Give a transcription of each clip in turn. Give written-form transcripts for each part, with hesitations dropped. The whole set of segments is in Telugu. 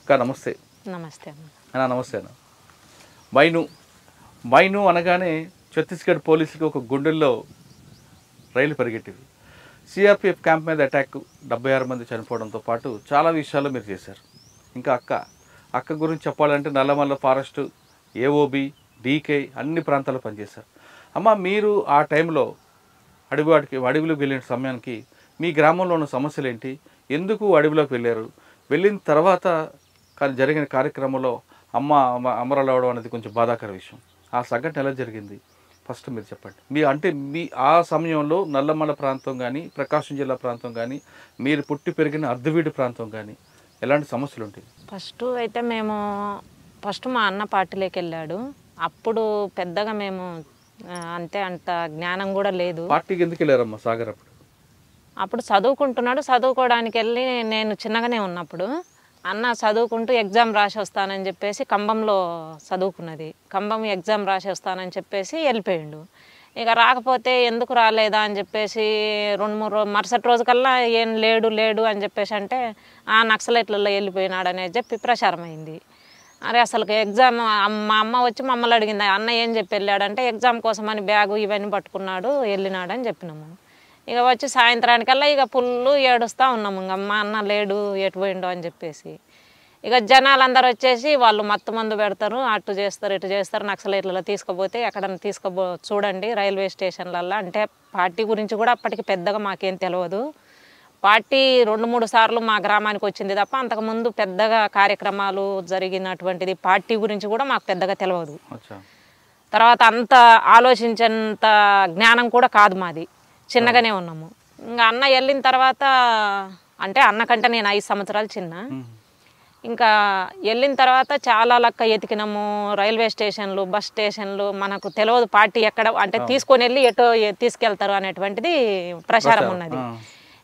అక్క నమస్తే. నమస్తే అన్న నమస్తే అన్న. మైను అనగానే ఛత్తీస్గఢ్ పోలీసులకు ఒక గుండెల్లో రైలు పరిగెట్టింది. సిఆర్పిఎఫ్ క్యాంప్ మీద అటాక్, 76 మంది చనిపోవడంతో పాటు చాలా విషయాలు మీరు చేశారు. ఇంకా అక్క గురించి చెప్పాలంటే నల్లమల్ల ఫారెస్ట్, ఏఓబి, డీకే అన్ని ప్రాంతాల్లో పనిచేశారు. అమ్మ, మీరు ఆ టైంలో అడవిలోకి వెళ్ళిన సమయానికి మీ గ్రామంలో ఉన్న సమస్యలు ఏంటి, ఎందుకు అడవిలోకి వెళ్ళారు, వెళ్ళిన తర్వాత జరిగిన కార్యక్రమంలో అమరాలు అవడం అనేది కొంచెం బాధాకర విషయం. ఆ సంఘటన ఎలా జరిగింది ఫస్ట్ మీరు చెప్పండి. మీ ఆ సమయంలో నల్లమల్ల ప్రాంతం కానీ, ప్రకాశం జిల్లా ప్రాంతం కానీ, మీరు పుట్టి పెరిగిన అర్ధవీడు ప్రాంతం కానీ ఎలాంటి సమస్యలు ఉంటాయి? ఫస్ట్ మా అన్న పార్టీలోకి వెళ్ళాడు. అప్పుడు పెద్దగా మేము అంత జ్ఞానం కూడా లేదు. పార్టీకి ఎందుకు వెళ్ళారమ్మా సాగర్? అప్పుడు చదువుకుంటున్నాడు. చదువుకోవడానికి వెళ్ళి నేను చిన్నగానే ఉన్నప్పుడు అన్న చదువుకుంటూ ఎగ్జామ్ రాసి వస్తానని చెప్పేసి కంబంలో చదువుకున్నది. కంబం ఎగ్జామ్ రాసి వస్తానని చెప్పేసి వెళ్ళిపోయిండు. ఇక రాకపోతే ఎందుకు రాలేదా అని చెప్పేసి 2-3 మరుసటి రోజుకల్లా ఏం లేడు అని చెప్పేసి అంటే ఆ నక్సలైట్లలో వెళ్ళిపోయినాడు అనేది చెప్పి ప్రచారం అయింది. అరే అసలు ఎగ్జామ్ మా అమ్మ వచ్చి మమ్మల్ని అడిగింది, అన్న ఏం చెప్పి వెళ్ళాడంటే ఎగ్జామ్ కోసం అని బ్యాగు ఇవన్నీ పట్టుకున్నాడు వెళ్ళినాడు అని చెప్పినాము. ఇక వచ్చి సాయంత్రానికల్లా ఇక ఫుల్లు ఏడుస్తూ ఉన్నాము. ఇంక మా అన్న లేడు, ఎటు పోయిండో అని చెప్పేసి. ఇక జనాలందరూ వచ్చేసి వాళ్ళు మత్తు మందు పెడతారు, అటు చేస్తారు ఇటు చేస్తారు, నక్సలైట్లలో తీసుకుపోతే ఎక్కడన్నా చూడండి రైల్వే స్టేషన్లల్లో అంటే. పార్టీ గురించి కూడా అప్పటికి పెద్దగా మాకేం తెలియదు. పార్టీ 2-3 సార్లు మా గ్రామానికి వచ్చింది తప్ప అంతకుముందు పెద్దగా కార్యక్రమాలు జరిగినటువంటిది పార్టీ గురించి కూడా మాకు పెద్దగా తెలియదు. తర్వాత అంత ఆలోచించేంత జ్ఞానం కూడా కాదు మాది, చిన్నగానే ఉన్నాము. ఇంకా అన్న వెళ్ళిన తర్వాత అంటే అన్నకంటే నేను 5 సంవత్సరాలు చిన్న. ఇంకా వెళ్ళిన తర్వాత చాలా లెక్క ఎతికినాము, రైల్వే స్టేషన్లు, బస్ స్టేషన్లు, మనకు తెలియదు పార్టీ ఎక్కడ అంటే తీసుకొని వెళ్ళి ఎటో తీసుకెళ్తారు అనేటువంటిది ప్రచారం ఉన్నది.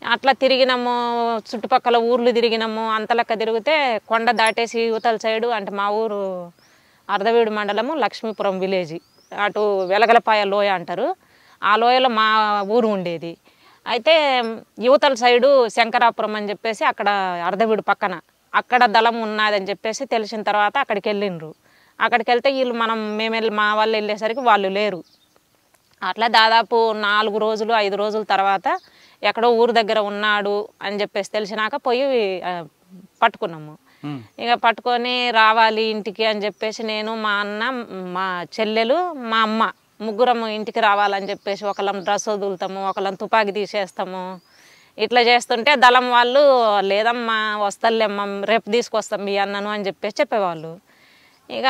అట్లా తిరిగినాము, చుట్టుపక్కల ఊర్లు తిరిగినాము. అంత లెక్క తిరిగితే కొండ దాటేసి యువతల సైడు అంటే మా ఊరు అర్ధవీడు మండలము లక్ష్మీపురం విలేజ్, అటు వెలగలపాయ లోయ అంటారు, ఆ లోయలో మా ఊరు ఉండేది. అయితే యువతల సైడు శంకరాపురం అని చెప్పేసి అక్కడ అర్ధవీడు పక్కన అక్కడ దళం ఉన్నదని చెప్పేసి తెలిసిన తర్వాత అక్కడికి వెళ్ళిండ్రు. అక్కడికి వెళ్తే వీళ్ళు మా వాళ్ళు వెళ్ళేసరికి వాళ్ళు లేరు. అట్లా దాదాపు 4 రోజులు 5 రోజుల తర్వాత ఎక్కడో ఊరు దగ్గర ఉన్నాడు అని చెప్పేసి తెలిసినాక పోయి పట్టుకున్నాము. ఇక పట్టుకొని రావాలి ఇంటికి అని చెప్పేసి నేను, మా అన్న, మా చెల్లెలు, మా అమ్మ ముగ్గురం ఇంటికి రావాలని చెప్పేసి ఒకళ్ళం డ్రెస్ వదులుతాము, ఒకళ్ళం తుపాకీ తీసేస్తాము. ఇట్లా చేస్తుంటే దళం వాళ్ళు లేదమ్మా వస్తలేమ్మా రేపు తీసుకొస్తాం మీ అన్నను అని చెప్పేసి చెప్పేవాళ్ళు. ఇక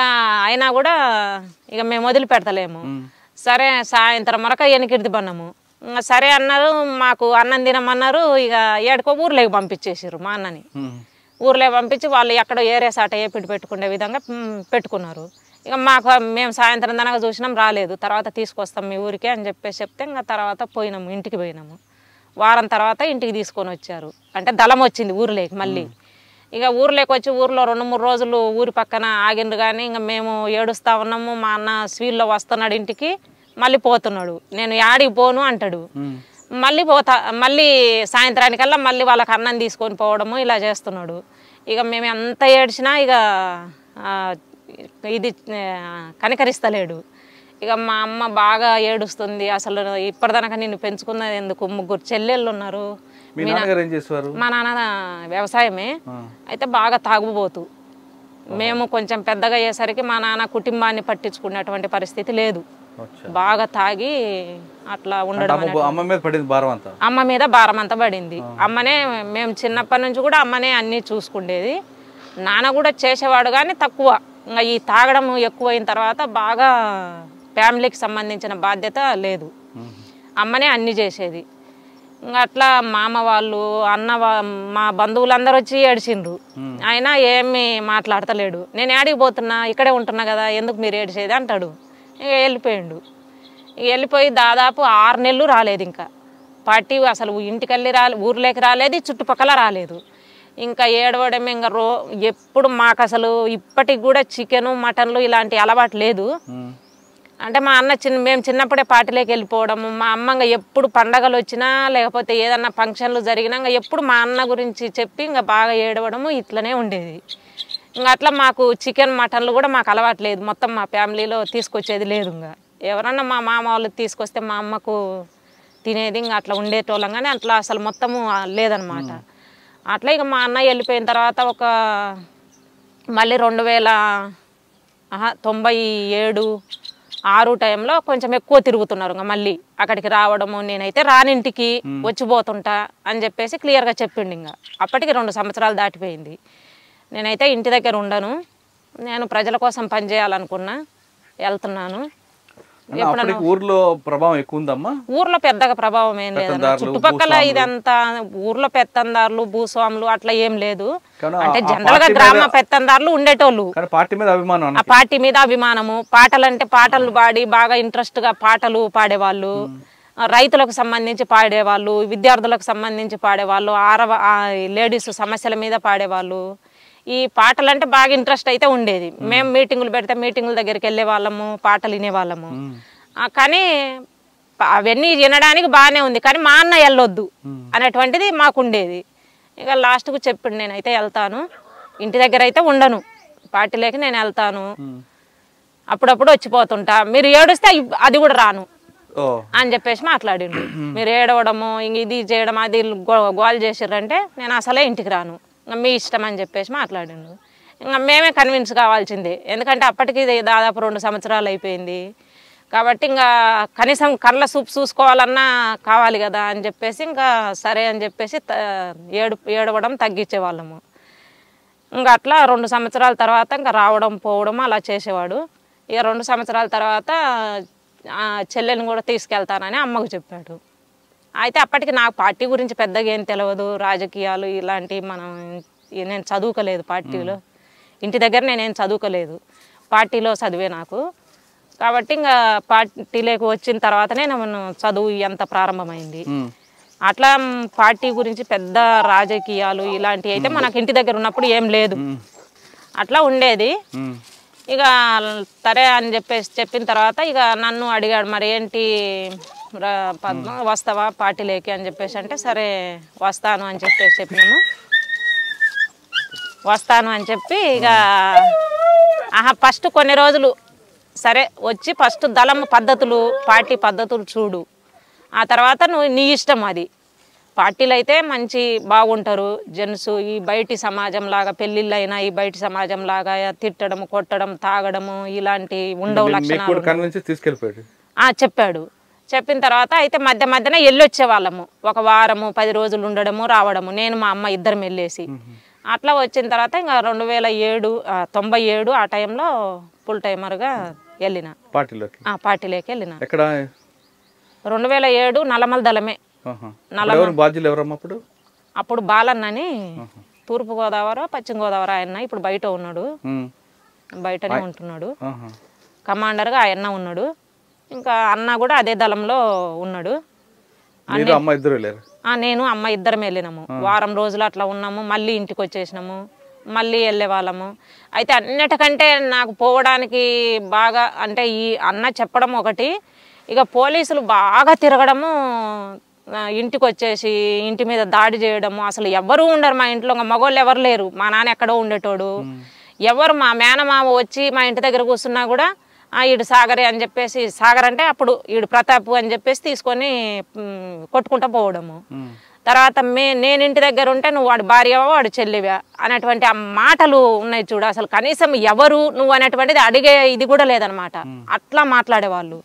అయినా కూడా ఇక మేము వదిలిపెడతలేము. సరే సాయంత్రం వరకు వెనకిడిది పన్నాము. సరే అన్నారు, మాకు అన్నం తినమన్నారు. ఇక ఏడుకో ఊర్లోకి పంపించేసారు మా అన్నని. ఊర్లోకి పంపించి వాళ్ళు ఎక్కడో ఏరే సాట ఏపిడి పెట్టుకునే విధంగా పెట్టుకున్నారు. ఇక మేము సాయంత్రం దాకా చూసినాం, రాలేదు. తర్వాత తీసుకొస్తాం మీ ఊరికే అని చెప్పేసి చెప్తే ఇంకా తర్వాత పోయినాము, ఇంటికి పోయినాము. వారం తర్వాత ఇంటికి తీసుకొని వచ్చారు. అంటే దళం వచ్చింది ఊర్లోకి మళ్ళీ. ఇక ఊర్లోకి వచ్చి ఊర్లో 2-3 రోజులు ఊరి పక్కన ఆగిండ్రు. కానీ ఇంకా మేము ఏడుస్తూ ఉన్నాము. మా అన్న స్వీల్లో వస్తున్నాడు ఇంటికి, మళ్ళీ పోతున్నాడు. నేను యాడికి పోను అంటాడు. మళ్ళీ సాయంత్రానికల్లా మళ్ళీ వాళ్ళకి అన్నం తీసుకొని పోవడము ఇలా చేస్తున్నాడు. ఇక మేము ఎంత ఏడ్చినా ఇక ఇది కనికరిస్తలేడు. ఇక మా అమ్మ బాగా ఏడుస్తుంది. అసలు ఇప్పటిదాకా నిన్ను పెంచుకున్నది ఎందుకు, 3 చెల్లెళ్ళు ఉన్నారు. మా నాన్న వ్యవసాయమే, అయితే బాగా తాగుబోతు. మేము కొంచెం పెద్దగా అయ్యేసరికి మా నాన్న కుటుంబాన్ని పట్టించుకునేటువంటి పరిస్థితి లేదు. బాగా తాగి అట్లా ఉండడం, అమ్మ మీద భారం అంతా పడింది. అమ్మనే మేము చిన్నప్పటి నుంచి కూడా అమ్మనే అన్నీ చూసుకుండేది. నాన్న కూడా చేసేవాడు కానీ తక్కువ. ఇంకా ఈ తాగడం ఎక్కువైన తర్వాత బాగా ఫ్యామిలీకి సంబంధించిన బాధ్యత లేదు, అమ్మనే అన్నీ చేసేది. ఇంకా అట్లా మామ వాళ్ళు మా బంధువులందరూ వచ్చి ఏడిచిండ్రు. అయినా ఏమి మాట్లాడతలేడు. నేను ఏడికి పోతున్నా, ఇక్కడే ఉంటున్నా కదా, ఎందుకు మీరు ఏడిచేది అంటాడు. ఇక వెళ్ళిపోయిండు. వెళ్ళిపోయి దాదాపు 6 నెలలు రాలేదు. ఇంకా పార్టీ అసలు ఇంటికెళ్ళి ఊర్లోకి రాలేదు, చుట్టుపక్కల రాలేదు. ఇంకా ఏడవడం ఇంకా ఎప్పుడు మాకు అసలు ఇప్పటికి కూడా చికెను మటన్లు ఇలాంటి అలవాటు లేదు. అంటే మా అన్న మేము చిన్నప్పుడే పార్టీలోకి వెళ్ళిపోవడము. మా అమ్మ ఎప్పుడు పండగలు వచ్చినా లేకపోతే ఏదన్నా ఫంక్షన్లు జరిగినా ఎప్పుడు మా అన్న గురించి చెప్పి ఇంకా బాగా ఏడవడము ఇట్లనే ఉండేది. ఇంకా అట్లా మాకు చికెన్ మటన్లు కూడా మాకు అలవాట్లేదు, మొత్తం మా ఫ్యామిలీలో తీసుకొచ్చేది లేదు. ఇంకా ఎవరన్నా మా మామ వాళ్ళు తీసుకొస్తే మా అమ్మకు తినేది, ఇంకా అట్లా ఉండేటోళ్ళం. కానీ అట్లా అసలు మొత్తము లేదనమాట. అట్లా ఇక మా అన్నయ్య వెళ్ళిపోయిన తర్వాత మళ్ళీ 1997-6 టైంలో కొంచెం ఎక్కువ తిరుగుతున్నారు. ఇంకా మళ్ళీ అక్కడికి రావడము, నేనైతే రానింటికి వచ్చిపోతుంటా అని చెప్పేసి క్లియర్గా చెప్పిండు. ఇంకా అప్పటికి 2 సంవత్సరాలు దాటిపోయింది. నేనైతే ఇంటి దగ్గర ఉండను, నేను ప్రజల కోసం పనిచేయాలనుకున్నా, వెళ్తున్నాను. ఊర్లో ప్రభావం ఎక్కువ ఉందమ్మా? ఊర్లో పెద్దగా ప్రభావం ఏం లేదన్న. చుట్టుపక్కల ఇదంతా ఊర్లో పెత్తందారులు భూస్వాములు అట్లా ఏం లేదు. అంటే జనరల్ గా గ్రామ పెత్తందారులు ఉండేటోళ్ళు. ఆ పార్టీ మీద అభిమానము, పాటలంటే పాటలు పాడి బాగా ఇంట్రెస్ట్ గా పాటలు పాడేవాళ్ళు, రైతులకు సంబంధించి పాడేవాళ్ళు, విద్యార్థులకు సంబంధించి పాడేవాళ్ళు, లేడీస్ సమస్యల మీద పాడేవాళ్ళు. ఈ పాటలు అంటే బాగా ఇంట్రెస్ట్ అయితే ఉండేది. మేము మీటింగులు పెడితే మీటింగుల దగ్గరికి వెళ్ళే వాళ్ళము, పాటలు వినేవాళ్ళము. కానీ అవన్నీ వినడానికి బాగానే ఉంది, కానీ మా అన్న వెళ్ళొద్దు అనేటువంటిది మాకు ఉండేది. ఇక లాస్ట్కు చెప్పిండు, నేనైతే వెళ్తాను, ఇంటి దగ్గర అయితే ఉండను, పార్టీలోకి నేను వెళ్తాను, అప్పుడప్పుడు వచ్చిపోతుంటా, మీరు ఏడుస్తే అది కూడా రాను అని చెప్పేసి మాట్లాడిండు. మీరు ఏడవడము ఇంక ఇది చేయడం అది గోల్ చేసిర్రంటే నేను అసలే ఇంటికి రాను, మీ ఇష్టం అని చెప్పేసి మాట్లాడిండు. ఇంకా మేమే కన్విన్స్ కావాల్సిందే, ఎందుకంటే అప్పటికి దాదాపు 2 సంవత్సరాలు అయిపోయింది కాబట్టి ఇంకా కనీసం కళ్ళ చూపు చూసుకోవాలన్నా కావాలి కదా అని చెప్పేసి ఇంకా సరే అని చెప్పేసి ఏడవడం తగ్గించేవాళ్ళము. ఇంకా అట్లా 2 సంవత్సరాల తర్వాత ఇంకా రావడం పోవడం అలా చేసేవాడు. ఇక 2 సంవత్సరాల తర్వాత చెల్లెని కూడా తీసుకెళ్తానని అమ్మకు చెప్పాడు. అయితే అప్పటికి నాకు పార్టీ గురించి పెద్దగా ఏం తెలియదు, రాజకీయాలు ఇలాంటివి నేను చదువుకోలేదు పార్టీలో, ఇంటి దగ్గర నేనేం చదువుకోలేదు, పార్టీలో చదివే నాకు. కాబట్టి ఇంకా పార్టీలోకి వచ్చిన తర్వాతనే నేను చదువు ఎంత ప్రారంభమైంది. అట్లా పార్టీ గురించి పెద్ద రాజకీయాలు ఇలాంటివి అయితే మనకు ఇంటి దగ్గర ఉన్నప్పుడు ఏం లేదు, అట్లా ఉండేది. ఇక సరే అని చెప్పిన తర్వాత ఇక నన్ను అడిగాడు, మరి ఏంటి పద్మ వస్తావా పార్టీలోకి అని చెప్పేసి అంటే సరే వస్తాను అని చెప్పినాము. వస్తాను అని చెప్పి ఇక ఫస్ట్ కొన్ని రోజులు సరే వచ్చి ఫస్ట్ దళం పద్ధతులు పార్టీ పద్ధతులు చూడు, ఆ తర్వాత నువ్వు నీ ఇష్టం. అది పార్టీలు అయితే మంచి బాగుంటారు జెంట్స్, ఈ బయటి సమాజం లాగా పెళ్ళిళ్ళు అయినా ఈ బయటి సమాజం లాగా తిట్టడం కొట్టడం తాగడము ఇలాంటి ఉండవు లక్షణాలు చెప్పాడు. చెప్పిన తర్వాత అయితే మధ్యన వెళ్ళొచ్చే వాళ్ళము, 1 వారము 10 రోజులు ఉండడము రావడము, నేను మా అమ్మ ఇద్దరం వెళ్ళేసి. అట్లా వచ్చిన తర్వాత ఇంకా 97 ఆ టైంలో ఫుల్ టైమర్గా వెళ్ళిన పార్టీలోకి వెళ్ళిన. 2007 నల్లమల దళమే. అప్పుడు బాలన్నని తూర్పుగోదావరి పశ్చిమ గోదావరి ఆయన ఇప్పుడు బయట ఉన్నాడు, బయటనే ఉంటున్నాడు, కమాండర్గా ఆయన ఉన్నాడు. ఇంకా అన్న కూడా అదే దళంలో ఉన్నాడు. నేను అమ్మ ఇద్దరం వెళ్ళినాము, వారం రోజులు అట్లా ఉన్నాము, మళ్ళీ ఇంటికి వచ్చేసినాము, మళ్ళీ వెళ్ళే వాళ్ళము. అయితే అన్నిటికంటే నాకు పోవడానికి బాగా అంటే ఈ అన్న చెప్పడం ఒకటి, ఇక పోలీసులు బాగా తిరగడము, ఇంటికి వచ్చేసి ఇంటి మీద దాడి చేయడము, అసలు ఎవరు ఉండరు మా ఇంట్లో, మగవాళ్ళు ఎవరు లేరు, మా నాన్న ఎక్కడో ఉండేటోడు, ఎవరు మా మేనమామ వచ్చి మా ఇంటి దగ్గర కూర్చున్నా కూడా ఈడు సాగరే అని చెప్పేసి, సాగర్ అంటే అప్పుడు ఈడు ప్రతాప్ అని చెప్పేసి తీసుకొని కొట్టుకుంటూ పోవడము. తర్వాత నేను ఇంటి దగ్గర ఉంటే నువ్వు వాడి భార్యవా వాడు చెల్లివా అనేటువంటి ఆ మాటలు ఉన్నాయి చూడు, అసలు కనీసం ఎవరు నువ్వు అనేటువంటిది అడిగే ఇది కూడా లేదనమాట. అట్లా మాట్లాడేవాళ్ళు.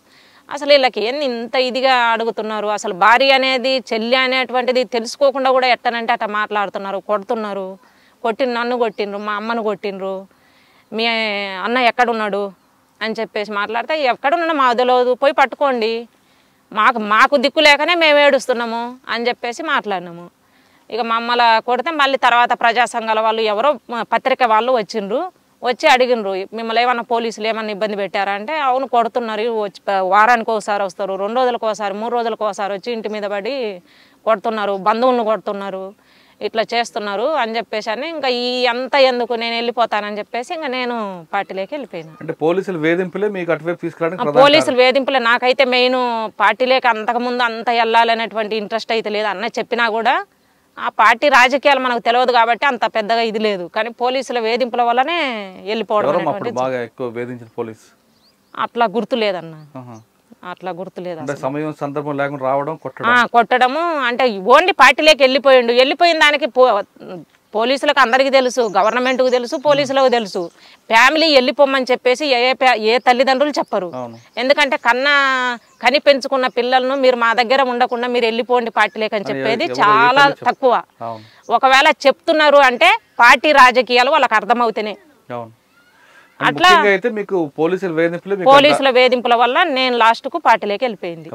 అసలు వీళ్ళకి ఏంది ఇంత ఇదిగా అడుగుతున్నారు, అసలు భార్య అనేది చెల్లి అనేటువంటిది తెలుసుకోకుండా కూడా ఎట్టనంటే అట్లా మాట్లాడుతున్నారు, కొడుతున్నారు. నన్ను కొట్టిండ్రు, మా అమ్మను కొట్టిండ్రు, మీ అన్న ఎక్కడున్నాడు అని చెప్పేసి మాట్లాడితే, ఎక్కడున్నా మా తెలియదు, పోయి పట్టుకోండి, మాకు దిక్కు లేకనే మేము ఏడుస్తున్నాము అని చెప్పేసి మాట్లాడినాము. ఇక మమ్మల్ని కొడితే మళ్ళీ తర్వాత ప్రజా సంఘాల వాళ్ళు ఎవరో పత్రిక వాళ్ళు వచ్చిండ్రు, వచ్చి అడిగినరు, మిమ్మల్ని ఏమన్నా పోలీసులు ఏమన్నా ఇబ్బంది పెట్టారా అంటే, అవును కొడుతున్నారు, వచ్చి వారానికి ఒకసారి వస్తారు, 2 రోజులకు ఒకసారి 3 రోజులకు ఒకసారి వచ్చి ఇంటి మీద పడి కొడుతున్నారు, బంధువులను కొడుతున్నారు, ఇట్లా చేస్తున్నారు అని చెప్పేసి అని ఇంకా ఈ అంతా ఎందుకు నేను వెళ్ళిపోతానని చెప్పేసి ఇంకా నేను పార్టీలోకి వెళ్ళిపోయాను. అంటే పోలీసులు వేధింపులే మీకు అటువైపు తీసుకురావడానికి? పోలీసులు వేధింపులే. నాకైతే మెయిన్ పార్టీలోకి అంతకుముందు అంత వెళ్ళాలనేటువంటి ఇంట్రెస్ట్ అయితే లేదు. అన్న చెప్పినా కూడా ఆ పార్టీ రాజకీయాలు మనకు తెలియదు కాబట్టి అంత పెద్దగా ఇది లేదు, కానీ పోలీసుల వేధింపుల వల్లనే వెళ్ళిపోవడం ఎవరమ్మా అనేటువంటిది అప్పుడు బాగా ఎక్కువ వేధించిన పోలీస్? అట్లా గుర్తు లేదన్న, ఆహా. అట్లా గుర్తు లేదు అంటే అసలు. సమయం సందర్భం లేకుండా రావడం, కొట్టడం. కొట్టడము అంటే ఓన్లీ పార్టీలోకి వెళ్ళిపోయిన దానికి పోలీసులకు అందరికీ తెలుసు, గవర్నమెంట్కు తెలుసు, పోలీసులకు తెలుసు. ఫ్యామిలీ వెళ్ళిపోమని చెప్పేసి ఏ తల్లిదండ్రులు చెప్పరు. అవును. ఎందుకంటే కని పెంచుకున్న పిల్లలను మీరు మా దగ్గర ఉండకుండా మీరు వెళ్ళిపోండి పార్టీలోకి అని చెప్పేది చాలా తక్కువ. అవును. ఒకవేళ చెప్తున్నారు అంటే పార్టీ రాజకీయాలు వాళ్ళకి అర్థమవుతాయి. అవును. అట్లా ముఖ్యంగా అయితే మీకు పోలీసుల వేధింపులు, పోలీసుల వేధింపుల వల్ల నేను లాస్ట్కు పార్టీలోకి వెళ్ళిపోయింది.